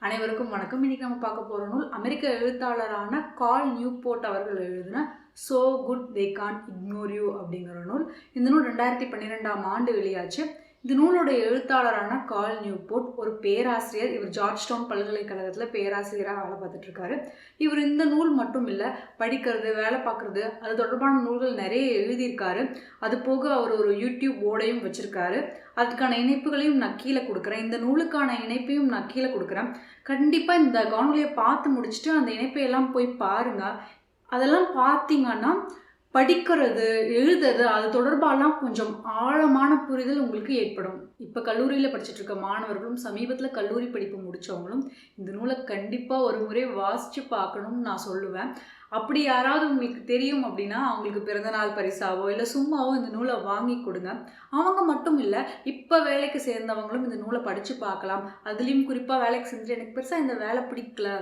அனைவருக்கும் வணக்கம். இன்னைக்கு நம்ம பார்க்க போற நூல் அமெரிக்க எழுத்தாளரான கால் நியூபோர்ட் அவர்கள் எழுதின so good they can't ignore you அப்படிங்கிற நூல். இந்த நூல் 2012ஆம் ஆண்டு வெளியாச்சு. இந்த நூலோட எழுத்தாளரான கால் நியூபோர்ட் ஒரு பேராசிரியர். இவர் ஜார்ஜ் டவுன் பல்கலைக்கழகத்தில் பேராசிரியராக வேலை பார்த்துட்டு இருக்காரு. இவர் இந்த நூல் மட்டும் இல்லை, படிக்கிறது, வேலை பார்க்குறது, அது தொடர்பான நூல்கள் நிறைய எழுதியிருக்காரு. அது போக அவர் ஒரு யூடியூப் போர்டையும் வச்சுருக்காரு. அதுக்கான இணைப்புகளையும் நான் கீழே கொடுக்குறேன். இந்த நூலுக்கான இணைப்பையும் நான் கீழே கொடுக்குறேன். கண்டிப்பாக இந்த காணொலியை பார்த்து முடிச்சுட்டு அந்த இணைப்பையெல்லாம் போய் பாருங்கள். அதெல்லாம் பார்த்தீங்கன்னா படிக்கிறது, எழுதுறது, அது தொடர்பாலாம் கொஞ்சம் ஆழமான புரிதல் உங்களுக்கு ஏற்படும். இப்போ கல்லூரியில் படிச்சுட்டு இருக்க மாணவர்களும் சமீபத்தில் கல்லூரி படிப்பு முடித்தவங்களும் இந்த நூலை கண்டிப்பாக ஒரு முறை வாசித்து பார்க்கணும்னு நான் சொல்லுவேன். அப்படி யாராவது உங்களுக்கு தெரியும் அப்படின்னா அவங்களுக்கு பிறந்தநாள் பரிசாவோ இல்லை சும்மாவோ இந்த நூலை வாங்கி கொடுங்க. அவங்க மட்டும் இல்லை, இப்போ வேலைக்கு சேர்ந்தவங்களும் இந்த நூலை படித்து பார்க்கலாம். அதுலேயும் குறிப்பாக வேலைக்கு செஞ்சுட்டு எனக்கு பெருசாக இந்த வேலை பிடிக்கல,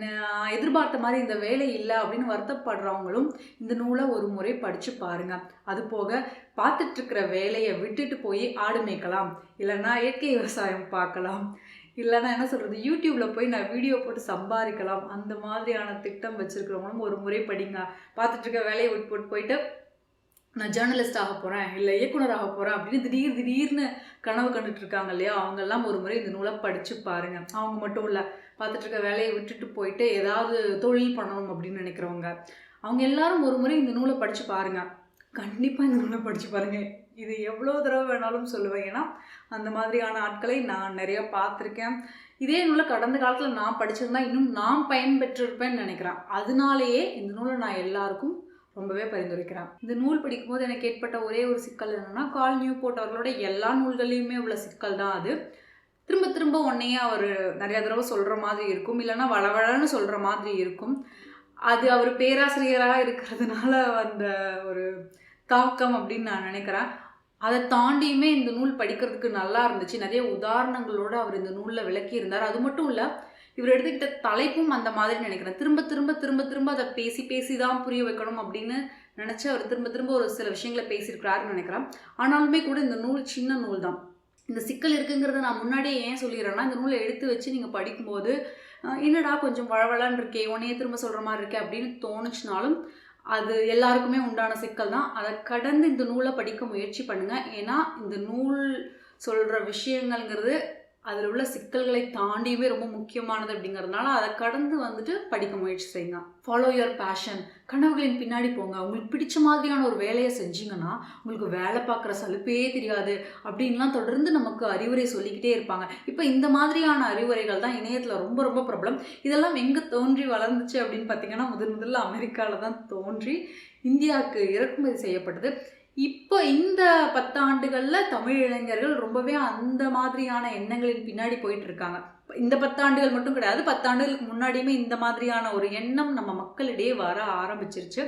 நான் எதிர்பார்த்த மாதிரி இந்த வேலை இல்லை அப்படின்னு வருத்தப்படுறவங்களும் இந்த நூலை ஒரு முறை படித்து பாருங்கள். அது போக பார்த்துட்ருக்கிற வேலையை விட்டுட்டு போய் ஆடு மேய்க்கலாம், இல்லைன்னா இயற்கை விவசாயம் பார்க்கலாம், இல்லைன்னா என்ன சொல்கிறது, யூடியூப்பில் போய் நான் வீடியோ போட்டு சம்பாதிக்கலாம், அந்த மாதிரியான திட்டம் வச்சுருக்கிறவங்களும் ஒரு முறை படிங்க. பார்த்துட்ருக்க வேலையை விட்டு போயிட்டு நான் ஜேர்னலிஸ்ட் ஆக போகிறேன், இல்லை இயக்குனர் ஆக போகிறேன் அப்படின்னு திடீர்னு கனவு கண்டுட்டு இருக்காங்க இல்லையா, அவங்கெல்லாம் ஒரு முறை இந்த நூலை படித்து பாருங்கள். அவங்க மட்டும் இல்லை, பார்த்துட்ருக்க வேலையை விட்டுட்டு போயிட்டு ஏதாவது தொழில் பண்ணணும் அப்படின்னு நினைக்கிறவங்க, அவங்க எல்லாரும் ஒரு முறை இந்த நூலை படித்து பாருங்கள். கண்டிப்பாக இந்த நூலை படித்து பாருங்கள். இது எவ்வளோ தடவை வேணாலும் சொல்லுவேன், ஏன்னா அந்த மாதிரியான ஆட்களை நான் நிறையா பார்த்துருக்கேன். இதே நூலை கடந்த காலத்தில் நான் படிச்சிருந்தா இன்னும் நான் பயன்பெற்றிருப்பேன்னு நினைக்கிறேன். அதனாலேயே இந்த நூலை நான் எல்லாருக்கும் ரொம்பவே பரிந்துரைக்கிறேன். இந்த நூல் படிக்கும்போது எனக்கு ஏற்பட்ட ஒரே ஒரு சிக்கல் என்னென்னா, கால் நியூபோர்ட் அவர்களோட எல்லா நூல்களையுமே உள்ள சிக்கல் தான் அது. திரும்ப திரும்ப ஒன்றையே அவர் நிறையா தடவை சொல்கிற மாதிரி இருக்கும், இல்லைன்னா வளவளன்னு சொல்கிற மாதிரி இருக்கும். அது அவர் பேராசிரியராக இருக்கிறதுனால வந்த ஒரு தாக்கம் அப்படின்னு நான் நினைக்கிறேன். அதை தாண்டியுமே இந்த நூல் படிக்கிறதுக்கு நல்லா இருந்துச்சு. நிறைய உதாரணங்களோடு அவர் இந்த நூலில் விளக்கியிருந்தார். அது மட்டும் இல்லை, இவர் எடுத்துக்கிட்ட தலைப்பும் அந்த மாதிரி நினைக்கிறேன். திரும்ப அதை பேசி தான் புரிய வைக்கணும் அப்படின்னு நினச்சி அவர் திரும்ப ஒரு சில விஷயங்களை பேசியிருக்கிறாருன்னு நினைக்கிறேன். ஆனாலுமே கூட இந்த நூல் சின்ன நூல் தான். இந்த சிக்கல் இருக்குங்கிறத நான் முன்னாடியே ஏன் சொல்லிடுறேன்னா, இந்த நூலை எடுத்து வச்சு நீங்கள் படிக்கும்போது என்னடா கொஞ்சம் வளவளன்னு இருக்கே, உன்னையே திரும்ப சொல்கிற மாதிரி இருக்கே அப்படின்னு தோணுச்சுனாலும் அது எல்லாருக்குமே உண்டான சிக்கல் தான். அதை கடந்து இந்த நூலை படிக்க முயற்சி பண்ணுங்கள். ஏன்னா இந்த நூல் சொல்கிற விஷயங்கள்ங்கிறது அதில் உள்ள சிக்கல்களை தாண்டியுமே ரொம்ப முக்கியமானது அப்படிங்கிறதுனால அதை கடந்து வந்துட்டு படிக்க முயற்சி செய்யுங்க. ஃபாலோ யுவர் பேஷன், கனவுகளின் பின்னாடி போங்க. உங்களுக்கு பிடிச்ச மாதிரியான ஒரு வேலையை செஞ்சீங்கன்னா உங்களுக்கு வேலை பார்க்குற சலுப்பே தெரியாது அப்படின்லாம் தொடர்ந்து நமக்கு அறிவுரை சொல்லிக்கிட்டே இருப்பாங்க. இப்போ இந்த மாதிரியான அறிவுரைகள் தான் இணையத்தில் ரொம்ப பிரபலம். இதெல்லாம் எங்கே தோன்றி வளர்ந்துச்சு அப்படின்னு பார்த்தீங்கன்னா, முதல்ல அமெரிக்காவில் தான் தோன்றி இந்தியாவுக்கு இறக்குமதி செய்யப்பட்டது. இப்போ இந்த 10 ஆண்டுகளில் தமிழ் இளைஞர்கள் ரொம்பவே அந்த மாதிரியான எண்ணங்களின் பின்னாடி போயிட்டு இருக்காங்க. இந்த 10 ஆண்டுகள் மட்டும் கிடையாது, 10 ஆண்டுகளுக்கு முன்னாடியுமே இந்த மாதிரியான ஒரு எண்ணம் நம்ம மக்களிடையே வர ஆரம்பிச்சிருச்சு.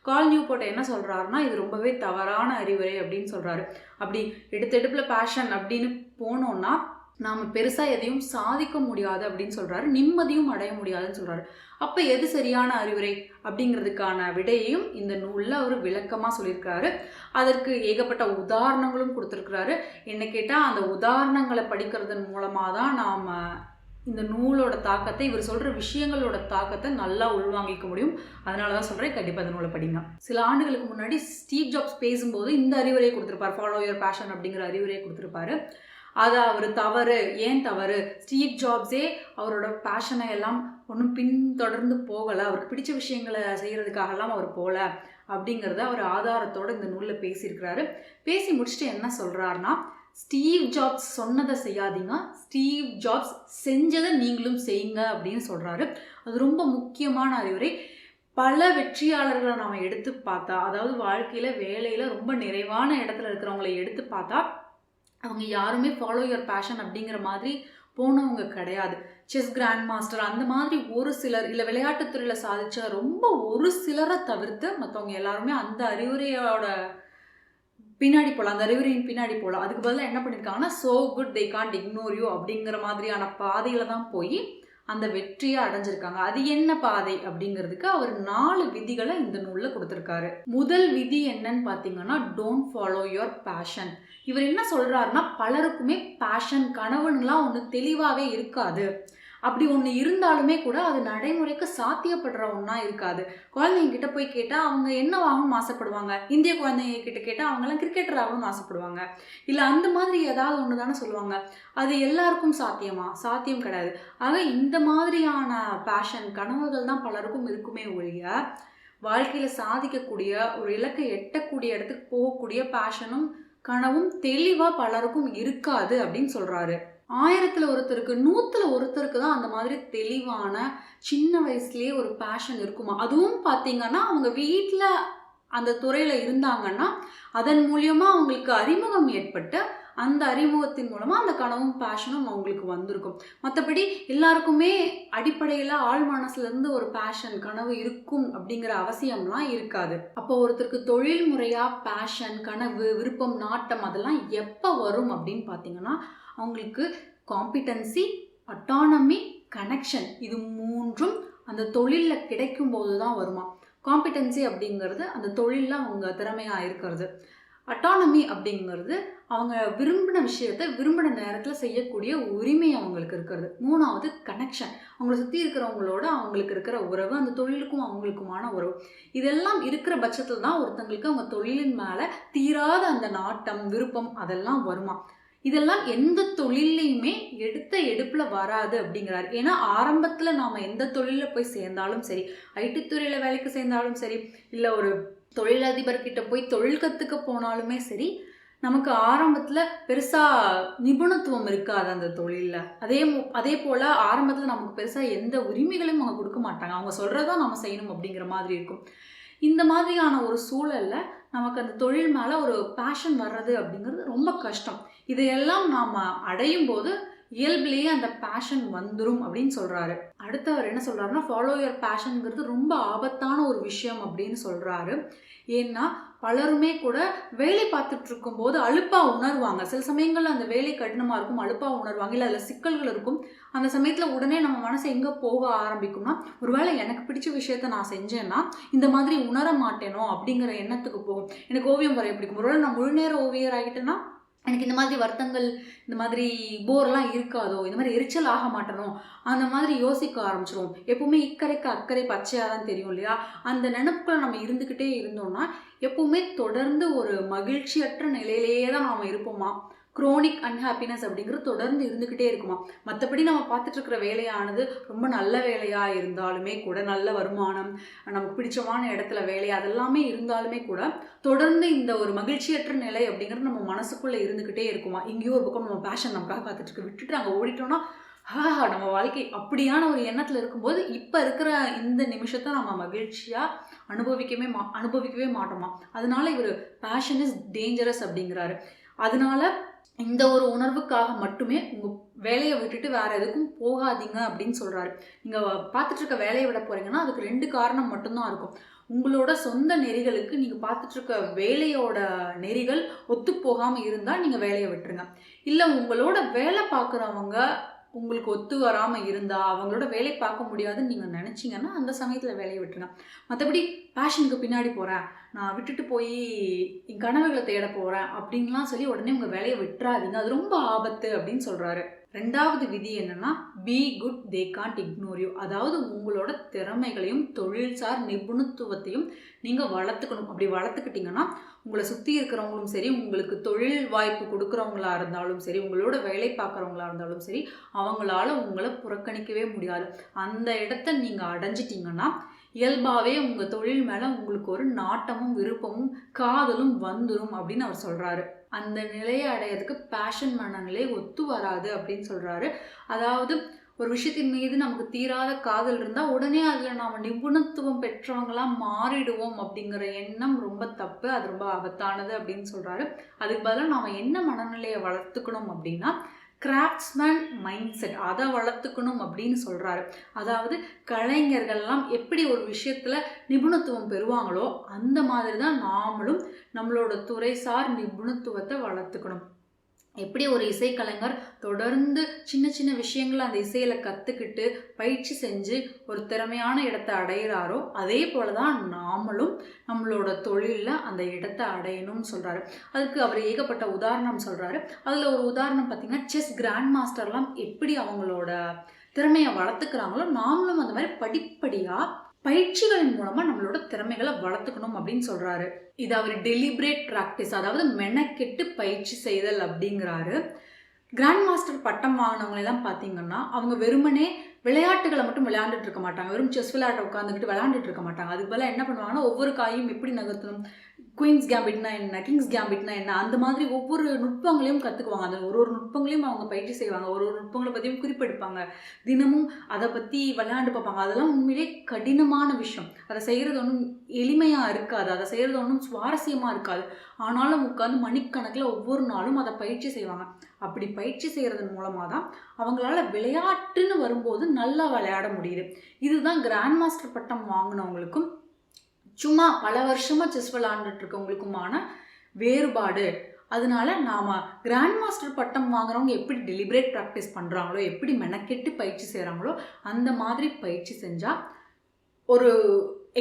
கால் நியூபோர்ட் என்ன சொல்கிறாருன்னா, இது ரொம்பவே தவறான அறிவுரை அப்படின்னு சொல்கிறாரு. அப்படி எடுத்தெடுப்பில் பேஷன் அப்படின்னு போனோன்னா நாம் பெருசாக எதையும் சாதிக்க முடியாது அப்படின்னு சொல்கிறாரு. நிம்மதியும் அடைய முடியாதுன்னு சொல்கிறாரு. அப்போ எது சரியான அறிவுரை அப்படிங்கிறதுக்கான விடையையும் இந்த நூலில் அவர் விளக்கமாக சொல்லியிருக்கிறாரு. அதற்கு ஏகப்பட்ட உதாரணங்களும் கொடுத்துருக்கிறாரு. என்ன கேட்டால் அந்த உதாரணங்களை படிக்கிறதன் மூலமாக தான் நாம் இந்த நூலோட தாக்கத்தை, இவர் சொல்கிற விஷயங்களோட தாக்கத்தை நல்லா உள்வாங்கிக்க முடியும். அதனால தான் சொல்கிறேன், கண்டிப்பாக இந்த நூலை படிங்க. சில ஆண்டுகளுக்கு முன்னாடி ஸ்டீவ் ஜாப்ஸ் பேசும்போது இந்த அறிவுரையை கொடுத்துருப்பார், ஃபாலோ யுவர் பேஷன் அப்படிங்கிற அறிவுரையை கொடுத்துருப்பாரு. அதை அவர் தவறு, ஏன் தவறு, ஸ்டீவ் ஜாப்ஸே அவரோட பேஷனை எல்லாம் ஒன்றும் பின்தொடர்ந்து போகலை, அவருக்கு பிடிச்ச விஷயங்களை செய்கிறதுக்காகலாம் அவர் போகல அப்படிங்கிறத அவர் ஆதாரத்தோடு இந்த நூலில் பேசியிருக்கிறாரு. பேசி முடிச்சுட்டு என்ன சொல்கிறாருன்னா, ஸ்டீவ் ஜாப்ஸ் சொன்னதை செய்யாதீங்க, ஸ்டீவ் ஜாப்ஸ் செஞ்சதை நீங்களும் செய்யுங்க அப்படின்னு சொல்கிறாரு. அது ரொம்ப முக்கியமான அறிவுரை. பல வெற்றியாளர்களை நாம் எடுத்து பார்த்தா, அதாவது வாழ்க்கையில் வேலையில் ரொம்ப நிறைவான இடத்துல இருக்கிறவங்களை எடுத்து பார்த்தா அவங்க யாருமே ஃபாலோ யுவர் பேஷன் அப்படிங்கிற மாதிரி போனவங்க கிடையாது. செஸ் கிராண்ட் மாஸ்டர் அந்த மாதிரி ஒரு சிலர், இல்லை விளையாட்டுத்துறையில் சாதிச்ச ரொம்ப ஒரு சிலரை தவிர்த்து மற்றவங்க எல்லாருமே அந்த அறிவுரையோட பின்னாடி போகலாம், அந்த அறிவுரையின் பின்னாடி போகலாம். அதுக்கு பதிலாக என்ன பண்ணியிருக்காங்கன்னா, so good they can't ignore you அப்படிங்கிற மாதிரியான பாதையில் தான் போய் அந்த வெற்றியை அடைஞ்சிருக்காங்க. அது என்ன பாதை அப்படிங்கிறதுக்கு அவர் 4 விதிகளை இந்த நூலில் கொடுத்துருக்காரு. முதல் விதி என்னன்னு பார்த்தீங்கன்னா, டோன்ட் ஃபாலோ யுவர் பேஷன். இவர் என்ன சொல்கிறாருன்னா, பலருக்குமே பேஷன் கனவுன்னெலாம் ஒன்று தெளிவாகவே இருக்காது. அப்படி ஒன்று இருந்தாலுமே கூட அது நடைமுறைக்கு சாத்தியப்படுற ஒன்றா இருக்காது. குழந்தைங்க கிட்ட போய் கேட்டால் அவங்க என்னவாகணும்னு ஆசைப்படுவாங்க. இந்திய குழந்தைங்க கிட்ட கேட்டால் அவங்களாம் கிரிக்கெட்டர் ஆகணும்னு ஆசைப்படுவாங்க. இல்லை அந்த மாதிரி ஏதாவது ஒன்று தானே சொல்லுவாங்க. அது எல்லாருக்கும் சாத்தியமா? சாத்தியம் கிடையாது. ஆக இந்த மாதிரியான பேஷன் கனவுகள் தான் பலருக்கும் இருக்குமே ஒழிய, வாழ்க்கையில் சாதிக்கக்கூடிய ஒரு இலக்கை எட்டக்கூடிய இடத்துக்கு போகக்கூடிய பேஷனும் கனவும் தெளிவாக பலருக்கும் இருக்காது அப்படின்னு சொல்கிறாரு. 1000ல் ஒருத்தருக்கு 100ல் ஒருத்தருக்கு தான் அந்த மாதிரி தெளிவான சின்ன வயசுலேயே ஒரு பேஷன் இருக்குமா. அதுவும் பார்த்தீங்கன்னா அவங்க வீட்டில் அந்த துறையில் இருந்தாங்கன்னா அதன் மூலியமாக அவங்களுக்கு அறிமுகம் ஏற்பட்டு அந்த அறிமுகத்தின் மூலமாக அந்த கனவும் பேஷனும் அவங்களுக்கு வந்திருக்கும். மற்றபடி எல்லாருக்குமே அடிப்படையில் ஆழ் மனசுலேருந்து ஒரு பேஷன் கனவு இருக்கும் அப்படிங்கிற அவசியம்லாம் இருக்காது. அப்போ ஒருத்தருக்கு தொழில் முறையாக பேஷன் கனவு விருப்பம் நாட்டம் அதெல்லாம் எப்போ வரும் அப்படின்னு பார்த்தீங்கன்னா அவங்களுக்கு காம்பிட்டன்சி அட்டானமி கனெக்ஷன் இது 3ம் அந்த தொழிலில் கிடைக்கும் போது தான் வருமா. காம்பிட்டன்சி அப்படிங்கிறது அந்த தொழிலில் அவங்க திறமையாக இருக்கிறது. அட்டானமி அப்படிங்கிறது அவங்க விரும்பின விஷயத்தை விரும்பின நேரத்தில் செய்யக்கூடிய உரிமை அவங்களுக்கு இருக்கிறது. 3வது கனெக்ஷன், அவங்கள சுற்றி இருக்கிறவங்களோட அவங்களுக்கு இருக்கிற உறவு, அந்த தொழிலுக்கும் அவங்களுக்குமான உறவு. இதெல்லாம் இருக்கிற பட்சத்தில் தான் ஒருத்தங்களுக்கு அவங்க தொழிலின் மேலே தீராத அந்த நாட்டம் விருப்பம் அதெல்லாம் வருமா. இதெல்லாம் எந்த தொழிலையுமே எடுத்த எடுப்பில் வராது அப்படிங்கிறாரு. ஏன்னா ஆரம்பத்தில் நாம் எந்த தொழிலில் போய் சேர்ந்தாலும் சரி, ஐடி துறையில் வேலைக்கு சேர்ந்தாலும் சரி, இல்லை ஒரு தொழிலதிபர்கிட்ட போய் தொழில் கற்றுக்க போனாலுமே சரி, நமக்கு ஆரம்பத்தில் பெருசாக நிபுணத்துவம் இருக்காது அந்த தொழிலில். அதே போல் ஆரம்பத்தில் நமக்கு பெருசாக எந்த உரிமைகளையும் அவங்க கொடுக்க மாட்டாங்க. அவங்க சொல்கிறதான் நம்ம செய்யணும் அப்படிங்கிற மாதிரி இருக்கும். இந்த மாதிரியான ஒரு சூழலில் நமக்கு அந்த தொழில் மேலே ஒரு பேஷன் வர்றது அப்படிங்கிறது ரொம்ப கஷ்டம். இதையெல்லாம் நாம் அடையும் போது இயல்பிலேயே அந்த பேஷன் வந்துடும் அப்படின்னு சொல்கிறாரு. அடுத்தவர் என்ன சொல்கிறாருன்னா, ஃபாலோ யுவர் பேஷனுங்கிறது ரொம்ப ஆபத்தான ஒரு விஷயம் அப்படின்னு சொல்கிறாரு. ஏன்னா பலருமே கூட வேலை பார்த்துட்டு இருக்கும்போது அலுப்பாக உணர்வாங்க. சில சமயங்களில் அந்த வேலை கடினமாக இருக்கும், அலுப்பாக உணர்வாங்க, இல்லை அதில் சிக்கல்கள் இருக்கும். அந்த சமயத்தில் உடனே நம்ம மனசு எங்கே போக ஆரம்பிக்கும்னா, ஒருவேளை எனக்கு பிடிச்ச விஷயத்த நான் செஞ்சேன்னா இந்த மாதிரி உணர மாட்டேனோ அப்படிங்கிற எண்ணத்துக்கு போகும். எனக்கு ஓவியம் வரைய பிடிக்கும், ஒருவேளை நான் முழு நேர ஓவியர் ஆகிட்டேன்னா எனக்கு இந்த மாதிரி வருத்தங்கள் இந்த மாதிரி போர்லாம் இருக்காதோ, இந்த மாதிரி எரிச்சல் ஆக மாட்டனோ அந்த மாதிரி யோசிக்க ஆரம்பிச்சிருவோம். எப்பவுமே இக்கரைக்கு அக்கறை பச்சையாக தான் தெரியும் இல்லையா. அந்த நினைப்புக்குள்ள நம்ம இருந்துக்கிட்டே இருந்தோம்னா எப்பவுமே தொடர்ந்து ஒரு மகிழ்ச்சியற்ற நிலையிலேயே தான் நாம் இருப்போமா. குரோனிக் அன்ஹாப்பினஸ் அப்படிங்கிறது தொடர்ந்து இருந்துக்கிட்டே இருக்குமா. மற்றபடி நம்ம பார்த்துட்டு இருக்கிற வேலையானது ரொம்ப நல்ல வேலையாக இருந்தாலுமே கூட, நல்ல வருமானம், நமக்கு பிடிச்சமான இடத்துல வேலை அதெல்லாமே இருந்தாலுமே கூட தொடர்ந்து இந்த ஒரு மகிழ்ச்சியற்ற நிலை அப்படிங்கிறது நம்ம மனசுக்குள்ளே இருந்துக்கிட்டே இருக்குமா. எங்கேயோ ஒரு பக்கம் நம்ம பேஷன் நமக்காக பார்த்துட்டு விட்டுட்டு அங்கே ஓடிட்டோம்னா நம்ம வாழ்க்கை அப்படியான ஒரு எண்ணத்தில் இருக்கும்போது இப்போ இருக்கிற இந்த நிமிஷத்தை நம்ம மகிழ்ச்சியாக அனுபவிக்கவே மாட்டோமா. அதனால இவர் பேஷன் இஸ் டேஞ்சரஸ் அப்படிங்கிறாரு. அதனால இந்த ஒரு உணர்வுக்காக மட்டுமே உங்கள் வேலையை விட்டுட்டு வேறு எதுக்கும் போகாதீங்க அப்படின்னு சொல்கிறாரு. நீங்கள் பார்த்துட்டு இருக்க வேலையை விட போகிறீங்கன்னா அதுக்கு 2 காரணம் மட்டும்தான் இருக்கும். உங்களோட சொந்த நெறிகளுக்கு நீங்கள் பார்த்துட்ருக்க வேலையோட நெறிகள் ஒத்து போகாமல் இருந்தால் நீங்கள் வேலையை விட்டுருங்க. இல்லை உங்களோட வேலை பார்க்குறவங்க உங்களுக்கு ஒத்து வராமல் இருந்தால், அவங்களோட வேலை பார்க்க முடியாதுன்னு நீங்கள் நினச்சிங்கன்னா அந்த சமயத்தில் வேலையை விட்டுருங்க. மற்றபடி பேஷனுக்கு பின்னாடி போகிறேன், நான் விட்டுட்டு போய் என் கனவுகளை தேட போகிறேன் அப்படின்லாம் சொல்லி உடனே உங்கள் வேலையை விட்டுறாதீங்க. அது ரொம்ப ஆபத்து அப்படின்னு சொல்கிறாரு. 2வது விதி என்னன்னா, be good they can't ignore you. அதாவது உங்களோட திறமைகளையும் தொழில்சார் நிபுணத்துவத்தையும் நீங்கள் வளர்த்துக்கணும். அப்படி வளர்த்துக்கிட்டிங்கன்னா உங்களை சுற்றி இருக்கிறவங்களும் சரி, உங்களுக்கு தொழில் வாய்ப்பு கொடுக்குறவங்களா இருந்தாலும் சரி, உங்களோட வேலை பார்க்குறவங்களா இருந்தாலும் சரி, அவங்களால உங்களை புறக்கணிக்கவே முடியாது. அந்த இடத்த நீங்கள் அடைஞ்சிட்டிங்கன்னா இயல்பாகவே உங்கள் தொழில் மேலே உங்களுக்கு ஒரு நாட்டமும் விருப்பமும் காதலும் வந்துடும் அப்படின்னு அவர் சொல்கிறாரு. அந்த நிலையை அடையிறதுக்கு பேஷன் மனநிலை ஒத்து வராது அப்படின்னு சொல்கிறாரு. அதாவது ஒரு விஷயத்தின் மீது நமக்கு தீராத காதல் இருந்தால் உடனே அதில் நாம் நிபுணத்துவம் பெற்றவங்களாம் மாறிடுவோம் அப்படிங்கிற எண்ணம் ரொம்ப தப்பு, அது ரொம்ப ஆபத்தானது அப்படின்னு சொல்கிறாரு. அதுக்கு பதிலாக நாம் என்ன மனநிலையை வளர்த்துக்கணும் அப்படின்னா, கிராஃப்ட்ஸ்மேன் மைண்ட் செட் அதை வளர்த்துக்கணும் அப்படின்னு சொல்கிறாரு. அதாவது கலைஞர்கள்லாம் எப்படி ஒரு விஷயத்தில் நிபுணத்துவம் பெறுவாங்களோ அந்த மாதிரி தான் நாமளும் நம்மளோட துறைசார் நிபுணத்துவத்தை வளர்த்துக்கணும். எப்படி ஒரு இசைக்கலைஞர் தொடர்ந்து சின்ன சின்ன விஷயங்களை அந்த இசையில் கற்றுக்கிட்டு பயிற்சி செஞ்சு ஒரு திறமையான இடத்தை அடைகிறாரோ அதே போல தான் நாமளும் நம்மளோட தொழிலில் அந்த இடத்தை அடையணும்னு சொல்கிறாரு. அதுக்கு அவர் ஏகப்பட்ட உதாரணம் சொல்கிறாரு. அதில் ஒரு உதாரணம் பார்த்திங்கன்னா, செஸ் கிராண்ட் மாஸ்டர்லாம் எப்படி அவங்களோட திறமையை வளர்த்துக்கிறாங்களோ நாமளும் அந்த மாதிரி படிப்படியாக பயிற்சிகளின் மூலமா நம்மளோட திறமைகளை வளர்த்துக்கணும் அப்படின்னு சொல்றாரு. இது அவர் டெலிபரேட் ப்ராக்டிஸ், அதாவது மெனக்கெட்டு பயிற்சி செய்தல் அப்படிங்கிறாரு. கிராண்ட் மாஸ்டர் பட்டம் வாங்கினவங்க எல்லாம் பார்த்தீங்கன்னா அவங்க வெறுமனே விளையாட்டுகளை மட்டும் விளையாண்டுட்டு இருக்க மாட்டாங்க, வெறும் செஸ் விளையாட்டை உட்காந்துக்கிட்டு விளையாண்டுட்டு இருக்க மாட்டாங்க. அதுக்கு பதிலாக என்ன பண்ணுவாங்கன்னா ஒவ்வொரு காயும் எப்படி நகர்த்தணும், குயின்ஸ் கேம்பிட்னா என்ன, கிங்ஸ் கேம்பிட்னா என்ன, அந்த மாதிரி ஒவ்வொரு நுட்பங்களையும் கற்றுக்குவாங்க. அந்த ஒரு நுட்பங்களையும் அவங்க பயிற்சி செய்வாங்க, ஒரு நுட்பங்களை பற்றியும் குறிப்பெடுப்பாங்க, தினமும் அதை பற்றி விளையாண்டு பார்ப்பாங்க. அதெல்லாம் உண்மையிலே கடினமான விஷயம். அதை செய்கிறது ஒன்றும் எளிமையாக இருக்காது, அதை செய்கிறது ஒன்றும் சுவாரஸ்யமாக இருக்காது. ஆனாலும் உட்காந்து மணிக்கணக்கில் ஒவ்வொரு நாளும் அதை பயிற்சி செய்வாங்க. அப்படி பயிற்சி செய்கிறதன் மூலமாக தான் அவங்களால விளையாட்டுன்னு வரும்போது நல்லா விளையாட முடியுது. இதுதான் கிராண்ட் மாஸ்டர் பட்டம் வாங்கினவங்களுக்கும் சும்மா பல வருஷமாக செஸ் விளையாண்டுட்டு இருக்கவங்களுக்குமான வேறுபாடு. அதனால நாம் கிராண்ட் மாஸ்டர் பட்டம் வாங்குறவங்க எப்படி டெலிபரேட் ப்ராக்டிஸ் பண்ணுறாங்களோ, எப்படி மெனக்கெட்டு பயிற்சி செய்கிறாங்களோ அந்த மாதிரி பயிற்சி செஞ்சால் ஒரு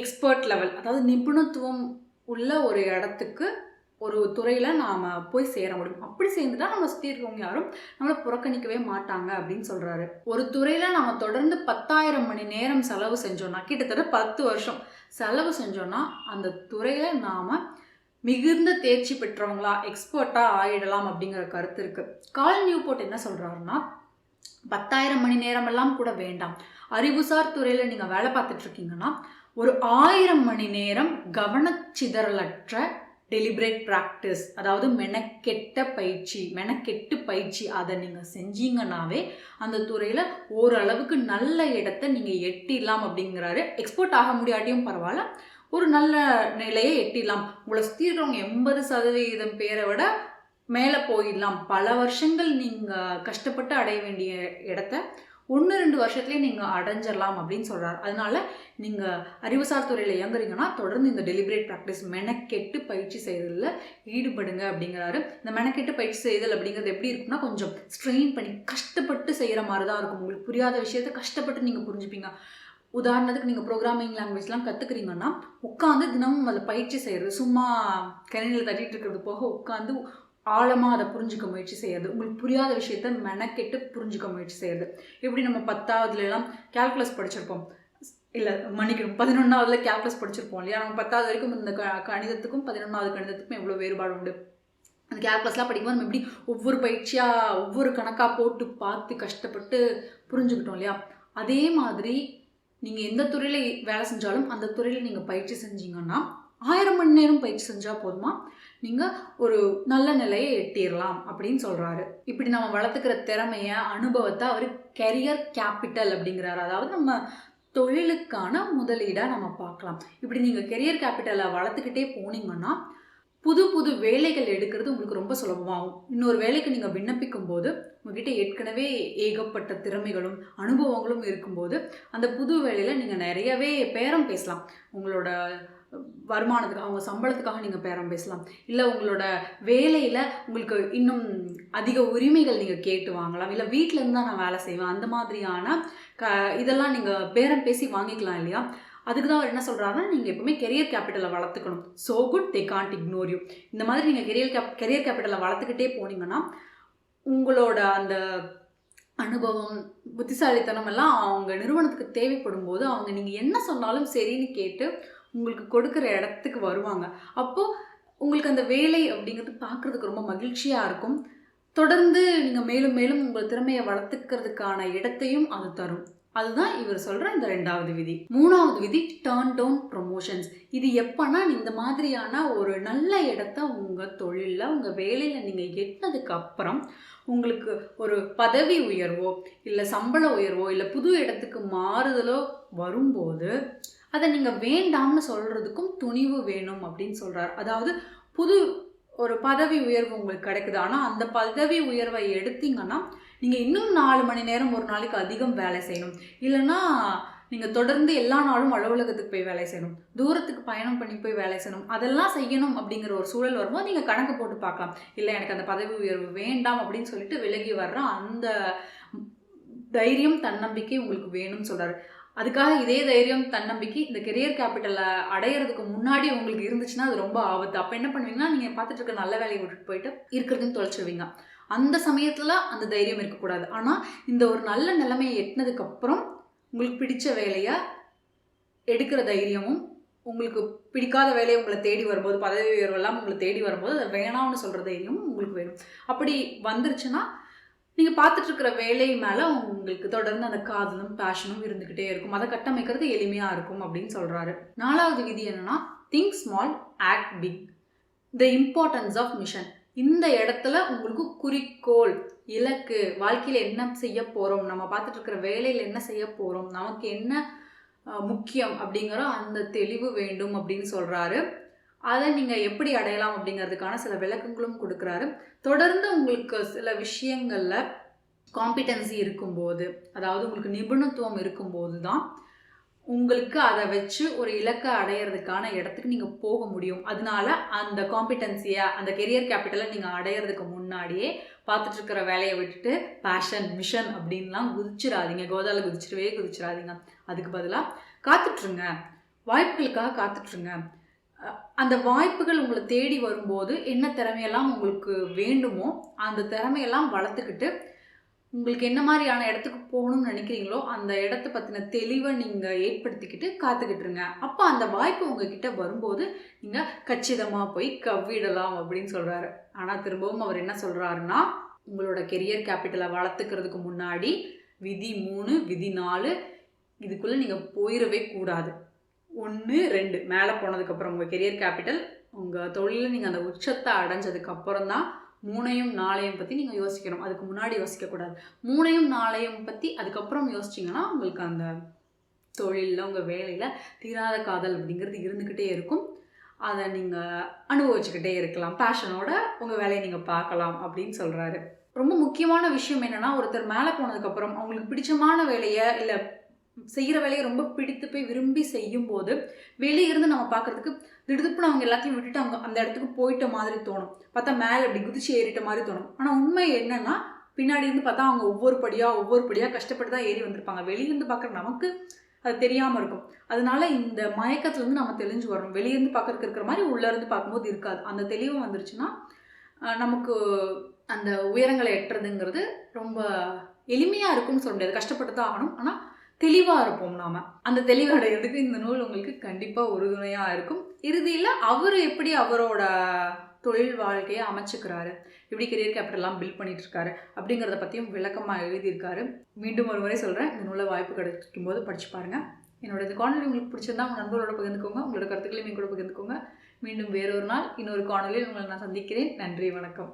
எக்ஸ்பர்ட் லெவல், அதாவது நிபுணத்துவம் உள்ள ஒரு இடத்துக்கு ஒரு துறையில் நாம் போய் சேர முடியும். அப்படி சேர்ந்துட்டா நம்ம சுற்றி இருக்கவங்க யாரும் நம்மளை புறக்கணிக்கவே மாட்டாங்க அப்படின்னு சொல்கிறாரு. ஒரு துறையில் நம்ம தொடர்ந்து 10,000 மணி நேரம் செலவு செஞ்சோன்னா, கிட்டத்தட்ட 10 வருஷம் செலவு செஞ்சோன்னா அந்த துறையில் நாம் மிகுந்த தேர்ச்சி பெற்றவங்களா எக்ஸ்பர்ட்டாக ஆயிடலாம் அப்படிங்கிற கருத்து இருக்குது. கால் நியூபோர்ட் என்ன சொல்கிறாருன்னா, 10,000 மணி நேரமெல்லாம் கூட வேண்டாம், அறிவுசார் துறையில் நீங்கள் வேலை பார்த்துட்ருக்கீங்கன்னா ஒரு 1000 மணி நேரம் கவனச்சிதறலற்ற டெலிபரேட் ப்ராக்டிஸ், அதாவது மெனக்கெட்டு பயிற்சி அதை நீங்கள் செஞ்சீங்கன்னாவே அந்த துறையில் ஓரளவுக்கு நல்ல இடத்த நீங்கள் எட்டிடலாம் அப்படிங்கிறாரு. எக்ஸ்போர்ட் ஆக முடியாட்டியும் பரவாயில்ல, ஒரு நல்ல நிலையை எட்டிடலாம். உங்களை சுற்றி இருக்கிறவங்க 80% பேரை விட மேலே போயிடலாம். பல வருஷங்கள் நீங்கள் கஷ்டப்பட்டு அடைய வேண்டிய இடத்த 1-2 வருஷத்துலேயே நீங்கள் அடைஞ்சிடலாம் அப்படின்னு சொல்கிறார். அதனால நீங்கள் அறிவுசார் துறையில் இயங்குறீங்கன்னா தொடர்ந்து இந்த டெலிபரேட் ப்ராக்டிஸ், மெனக்கெட்டு பயிற்சி செய்தலில் ஈடுபடுங்க அப்படிங்கிறாரு. இந்த மெனக்கெட்டு பயிற்சி செய்தல் அப்படிங்கிறது எப்படி இருக்குன்னா, கொஞ்சம் ஸ்ட்ரெயின் பண்ணி கஷ்டப்பட்டு செய்கிற மாதிரி தான் இருக்கும். உங்களுக்கு புரியாத விஷயத்தை கஷ்டப்பட்டு நீங்கள் புரிஞ்சுப்பீங்க. உதாரணத்துக்கு நீங்கள் ப்ரோக்ராமிங் லாங்குவேஜ்லாம் கற்றுக்குறீங்கன்னா உட்காந்து தினமும் அதில் பயிற்சி செய்கிறது, சும்மா கணினியில் தட்டிகிட்டு இருக்கிறது போக உட்காந்து ஆழமாக அதை புரிஞ்சுக்க முயற்சி செய்கிறது, உங்களுக்கு புரியாத விஷயத்த மெனக்கெட்டு புரிஞ்சுக்க முயற்சி செய்கிறது. எப்படி நம்ம 10ஆவதுலாம் கேல்குலஸ் படிச்சிருப்போம், இல்லை மன்னிக்கணும் 11ஆவதுல கேல்குலஸ் படிச்சிருப்போம் இல்லையா. நம்ம 10ஆவது வரைக்கும் இந்த கணிதத்துக்கும் 11ஆவது கணிதத்துக்கும் எவ்வளோ வேறுபாடு உண்டு. அந்த கேல்குலஸ்லாம் படிக்கும்போது நம்ம எப்படி ஒவ்வொரு பயிற்சியாக ஒவ்வொரு கணக்காக போட்டு பார்த்து கஷ்டப்பட்டு புரிஞ்சுக்கிட்டோம் இல்லையா. அதே மாதிரி நீங்கள் எந்த துறையில் வேலை செஞ்சாலும் அந்த துறையில் நீங்கள் பயிற்சி செஞ்சீங்கன்னா 1000 மணி நேரம் பயிற்சி செஞ்சால் போதுமா, நீங்கள் ஒரு நல்ல நிலையை எட்டிடலாம் அப்படின்னு சொல்கிறாரு. இப்படி நம்ம வளர்த்துக்கிற திறமையை, அனுபவத்தை அவர் கெரியர் கேபிட்டல் அப்படிங்கிறாரு. அதாவது நம்ம தொழிலுக்கான முதலீடாக நம்ம பார்க்கலாம். இப்படி நீங்கள் கெரியர் கேபிட்டலை வளர்த்துக்கிட்டே போனீங்கன்னா புது புது வேலைகள் எடுக்கிறது உங்களுக்கு ரொம்ப சுலபமாகும். இன்னொரு வேலைக்கு நீங்கள் விண்ணப்பிக்கும் போது உங்ககிட்ட ஏற்கனவே ஏகப்பட்ட திறமைகளும் அனுபவங்களும் இருக்கும்போது அந்த புது வேலையில் நீங்கள் நிறையவே பேரம் பேசலாம். உங்களோட வருமானத்துக்காக, அவங்க சம்பளத்துக்காக நீங்கள் பேரம் பேசலாம். இல்லை உங்களோட வேலையில் உங்களுக்கு இன்னும் அதிக உரிமைகள் நீங்கள் கேட்டு வாங்கலாம். இல்லை வீட்டிலேருந்து தான் நான் வேலை செய்வேன், அந்த மாதிரியான இதெல்லாம் நீங்கள் பேரம் பேசி வாங்கிக்கலாம் இல்லையா. அதுக்கு தான் அவர் என்ன சொல்கிறாருன்னா, நீங்கள் எப்பவுமே கெரியர் கேபிட்டலை வளர்த்துக்கணும். So good they Gantt ignore you. இந்த மாதிரி நீங்கள் கெரியர் கேபிட்டலை வளர்த்துக்கிட்டே போனீங்கன்னா உங்களோட அந்த அனுபவம், புத்திசாலித்தனம் எல்லாம் அவங்க நிறுவனத்துக்கு தேவைப்படும் போது அவங்க நீங்கள் என்ன சொன்னாலும் சரின்னு கேட்டு உங்களுக்கு கொடுக்குற இடத்துக்கு வருவாங்க. அப்போது உங்களுக்கு அந்த வேலை அப்படிங்கிறது பார்க்குறதுக்கு ரொம்ப மகிழ்ச்சியாக இருக்கும். தொடர்ந்து நீங்கள் மேலும் மேலும் உங்கள் திறமையை வளர்த்துக்கிறதுக்கான இடத்தையும் அது தரும். அதுதான் இவர் சொல்கிற இந்த 2வது விதி. 3வது விதி டர்ன் டவுன் ப்ரொமோஷன்ஸ். இது எப்போனா, இந்த மாதிரியான ஒரு நல்ல இடத்த உங்கள் தொழிலில் உங்கள் வேலையில் நீங்கள் எட்டினதுக்கு அப்புறம் உங்களுக்கு ஒரு பதவி உயர்வோ இல்லை சம்பள உயர்வோ இல்லை புது இடத்துக்கு மாறுதலோ வரும்போது அதை நீங்கள் வேண்டாம்னு சொல்கிறதுக்கும் துணிவு வேணும் அப்படின்னு சொல்கிறார். அதாவது புது ஒரு பதவி உயர்வு உங்களுக்கு கிடைக்குது, ஆனால் அந்த பதவி உயர்வை எடுத்தீங்கன்னா நீங்கள் இன்னும் 4 மணி நேரம் ஒரு நாளைக்கு அதிகம் வேலை செய்யணும். இல்லைன்னா நீங்கள் தொடர்ந்து எல்லா நாளும் அலுவலகத்துக்கு போய் வேலை செய்யணும், தூரத்துக்கு பயணம் பண்ணி போய் வேலை செய்யணும். அதெல்லாம் செய்யணும் அப்படிங்கிற ஒரு சூழல் வரும்போது நீங்கள் கணக்கு போட்டு பார்க்கலாம். இல்லை எனக்கு அந்த பதவி உயர்வு வேண்டாம் அப்படின்னு சொல்லிட்டு விலகி வர்ற அந்த தைரியம், தன்னம்பிக்கை உங்களுக்கு வேணும்னு சொல்கிறாரு. அதுக்காக இதே தைரியம், தன்னம்பிக்கை இந்த கெரியர் கேபிட்டலை அடையிறதுக்கு முன்னாடி உங்களுக்கு இருந்துச்சுன்னா அது ரொம்ப ஆபத்து. அப்போ என்ன பண்ணுவீங்கன்னா, நீங்கள் பார்த்துட்டு இருக்க நல்ல வேலையை விட்டுட்டு போயிட்டு இருக்கிறதையும் தொலைச்சிடுவீங்க. அந்த சமயத்தில் அந்த தைரியம் இருக்கக்கூடாது. ஆனால் இந்த ஒரு நல்ல நிலைமையை எட்டினதுக்கப்புறம் உங்களுக்கு பிடிச்ச வேலையை எடுக்கிற தைரியமும், உங்களுக்கு பிடிக்காத வேலையை உங்களை தேடி வரும்போது, பதவி உயர்வெல்லாம் உங்களை தேடி வரும்போது அதை வேணாம்னு சொல்கிற தைரியமும் உங்களுக்கு வேணும். அப்படி வந்துருச்சுன்னா நீங்கள் பார்த்துட்ருக்கிற வேலை மேலே உங்களுக்கு தொடர்ந்து அந்த காதலும் பேஷனும் இருந்துக்கிட்டே இருக்கும். அதை கட்டமைக்கிறது எளிமையாக இருக்கும் அப்படின்னு சொல்கிறாரு. 4வது விதி என்னென்னா, think small, act big. The importance of mission. இந்த இடத்துல உங்களுக்கு குறிக்கோள், இலக்கு, வாழ்க்கையில் என்ன செய்ய போகிறோம், நம்ம பார்த்துட்ருக்கிற வேலையில் என்ன செய்ய போகிறோம், நமக்கு என்ன முக்கியம் அப்படிங்கிற அந்த தெளிவு வேண்டும் அப்படின்னு சொல்கிறாரு. அதை நீங்கள் எப்படி அடையலாம் அப்படிங்கிறதுக்கான சில விளக்கங்களும் கொடுக்குறாரு. தொடர்ந்து உங்களுக்கு சில விஷயங்களில் காம்பிடன்சி இருக்கும்போது, அதாவது உங்களுக்கு நிபுணத்துவம் இருக்கும்போது தான் உங்களுக்கு அதை வச்சு ஒரு இலக்கை அடையிறதுக்கான இடத்துக்கு நீங்கள் போக முடியும். அதனால அந்த காம்பிடன்சியை, அந்த கெரியர் கேபிட்டலை நீங்கள் அடையிறதுக்கு முன்னாடியே பார்த்துட்ருக்கிற வேலையை விட்டுட்டு பேஷன், மிஷன் அப்படின்லாம் குதிச்சிடாதீங்க. கோதாவில் குதிச்சிடாதீங்க. அதுக்கு பதிலாக காத்துட்ருங்க, வாய்ப்புகளுக்காக காத்துட்ருங்க. அந்த வாய்ப்புகள் உங்களை தேடி வரும்போது என்ன திறமையெல்லாம் உங்களுக்கு வேண்டுமோ அந்த திறமையெல்லாம் வளர்த்துக்கிட்டு உங்களுக்கு என்ன மாதிரியான இடத்துக்கு போகணும்னு நினைக்கிறீங்களோ அந்த இடத்த பற்றின தெளிவை நீங்கள் ஏற்படுத்திக்கிட்டு காத்துக்கிட்டுருங்க. அப்போ அந்த வாய்ப்பு உங்ககிட்ட வரும்போது நீங்கள் கச்சிதமாக போய் கவ்விடலாம் அப்படின்னு சொல்கிறாரு. ஆனால் திரும்பவும் அவர் என்ன சொல்கிறாருன்னா, உங்களோட கெரியர் கேபிட்டலை வளர்த்துக்கிறதுக்கு முன்னாடி விதி 3, விதி 4 இதுக்குள்ளே நீங்கள் போயிடவே கூடாது. 1, 2 மேலே போனதுக்கப்புறம் உங்கள் கெரியர் கேபிட்டல், உங்கள் தொழிலில் நீங்கள் அந்த உச்சத்தை அடைஞ்சதுக்கப்புறம் தான் 3யும் 4யும் பற்றி நீங்கள் யோசிக்கணும். அதுக்கு முன்னாடி யோசிக்கக்கூடாது. 3யும் 4யும் பற்றி அதுக்கப்புறம் யோசிச்சிங்கன்னா உங்களுக்கு அந்த தொழிலில், உங்கள் வேலையில் தீராத காதல் அப்படிங்கிறது இருந்துக்கிட்டே இருக்கும். அதை நீங்கள் அனுபவிச்சுக்கிட்டே இருக்கலாம். பேஷனோட உங்கள் வேலையை நீங்கள் பார்க்கலாம் அப்படின்னு சொல்கிறாரு. ரொம்ப முக்கியமான விஷயம் என்னென்னா, ஒருத்தர் மேலே போனதுக்கப்புறம் அவங்களுக்கு பிடிச்சமான வேலையை இல்லை செய்கிற வேலையை ரொம்ப பிடித்து போய் விரும்பி செய்யும்போது வெளியே இருந்து நம்ம பார்க்குறதுக்கு திடுதுப்புன்னு அவங்க எல்லாத்தையும் விட்டுட்டு அவங்க அந்த இடத்துக்கு போயிட்ட மாதிரி தோணும். பார்த்தா மேலே அப்படி குதிச்சு ஏறிட்ட மாதிரி தோணும். ஆனால் உண்மை என்னன்னா, பின்னாடி இருந்து பார்த்தா அவங்க ஒவ்வொரு படியாக கஷ்டப்பட்டு தான் ஏறி வந்திருப்பாங்க. வெளியிருந்து பார்க்குற நமக்கு அது தெரியாமல் இருக்கும். அதனால இந்த மயக்கத்துலேருந்து நம்ம தெளிஞ்சு வரணும். வெளியேருந்து பார்க்கறதுக்கு இருக்கிற மாதிரி உள்ளேருந்து பார்க்கும்போது இருக்காது. அந்த தெளிவு வந்துருச்சுன்னா நமக்கு அந்த உயரங்களை எட்டுறதுங்கிறது ரொம்ப எளிமையாக இருக்கும்னு சொல்ல முடியாது. கஷ்டப்பட்டு தான் ஆகணும். ஆனால் தெளிவாக இருப்போம் நாம். அந்த தெளிவு அடைகிறதுக்கு இந்த நூல் உங்களுக்கு கண்டிப்பாக உறுதுணையாக இருக்கும். இறுதியில் அவர் எப்படி அவரோட தொழில் வாழ்க்கையை அமைச்சுக்கிறாரு, எப்படி கெரியர் கேபிட்டல்லாம் பில்ட் பண்ணிட்டு இருக்காரு அப்படிங்கிறத பற்றியும் விளக்கமாக எழுதியிருக்காரு. மீண்டும் ஒரு முறை சொல்கிறேன், இந்த நூலை வாய்ப்பு கிடைக்கும் போது படிச்சு பாருங்கள். என்னோட இந்த காணொலி உங்களுக்கு பிடிச்சிருந்தா உங்கள் நண்பர்களோட பகிர்ந்துக்கோங்க. உங்களோட கருத்துக்களையும் கூட பகிர்ந்துக்கோங்க. மீண்டும் வேறொரு நாள் இன்னொரு காணொலியில் உங்களை நான் சந்திக்கிறேன். நன்றி, வணக்கம்.